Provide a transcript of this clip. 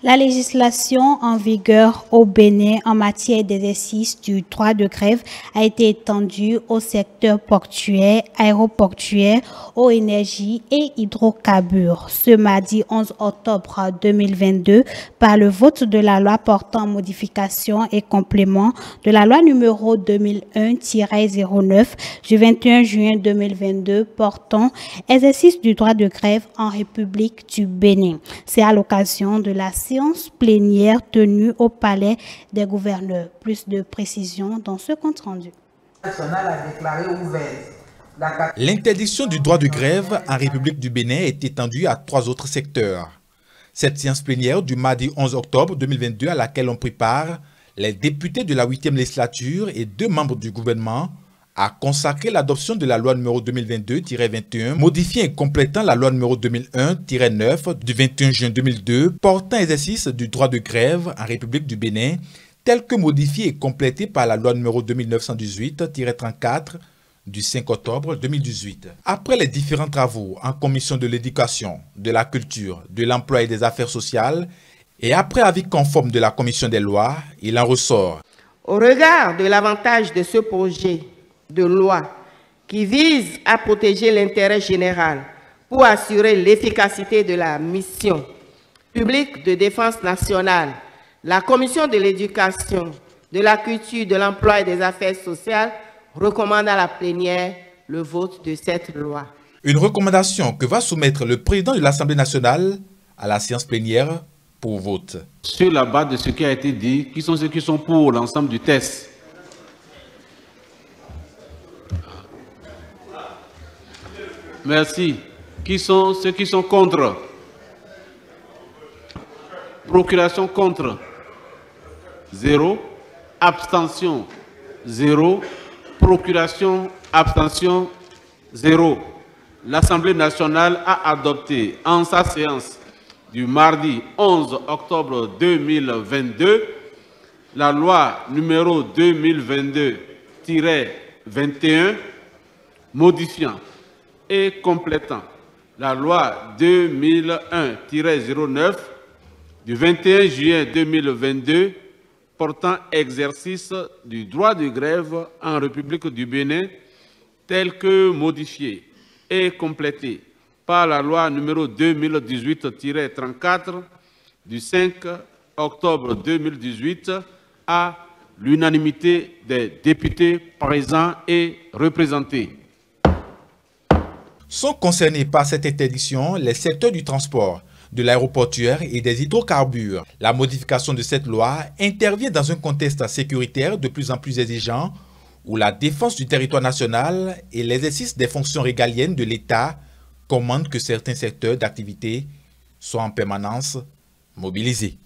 La législation en vigueur au Bénin en matière d'exercice du droit de grève a été étendue au secteur portuaire, aéroportuaire, aux énergies et hydrocarbures ce mardi 11 octobre 2022 par le vote de la loi portant modification et complément de la loi numéro 2001-09 du 21 juin 2022 portant exercice du droit de grève en République du Bénin. C'est à l'occasion de la séance plénière tenue au Palais des gouverneurs. Plus de précisions dans ce compte rendu. L'interdiction du droit de grève en République du Bénin est étendue à 3 autres secteurs. Cette séance plénière du mardi 11 octobre 2022 à laquelle on prépare les députés de la 8e législature et 2 membres du gouvernement a consacré l'adoption de la loi numéro 2022-21, modifiant et complétant la loi numéro 2001-9 du 21 juin 2002, portant exercice du droit de grève en République du Bénin, tel que modifié et complété par la loi numéro 2918-34 du 5 octobre 2018. Après les différents travaux en commission de l'éducation, de la culture, de l'emploi et des affaires sociales, et après avis conforme de la commission des lois, il en ressort. Au regard de l'avantage de ce projet de loi qui vise à protéger l'intérêt général pour assurer l'efficacité de la mission publique de défense nationale, la commission de l'éducation, de la culture, de l'emploi et des affaires sociales recommande à la plénière le vote de cette loi. Une recommandation que va soumettre le président de l'Assemblée nationale à la séance plénière pour vote. Sur la base de ce qui a été dit, qui sont ceux qui sont pour l'ensemble du texte? Merci. Qui sont ceux qui sont contre? Procuration contre? 0. Abstention? 0. Procuration, abstention? 0. L'Assemblée nationale a adopté en sa séance du mardi 11 octobre 2022 la loi numéro 2022-21 modifiant et complétant la loi 2001-09 du 21 juillet 2022 portant exercice du droit de grève en République du Bénin tel que modifié et complété par la loi numéro 2018-34 du 5 octobre 2018 à l'unanimité des députés présents et représentés. Sont concernés par cette interdiction les secteurs du transport, de l'aéroportuaire et des hydrocarbures. La modification de cette loi intervient dans un contexte sécuritaire de plus en plus exigeant où la défense du territoire national et l'exercice des fonctions régaliennes de l'État commandent que certains secteurs d'activité soient en permanence mobilisés.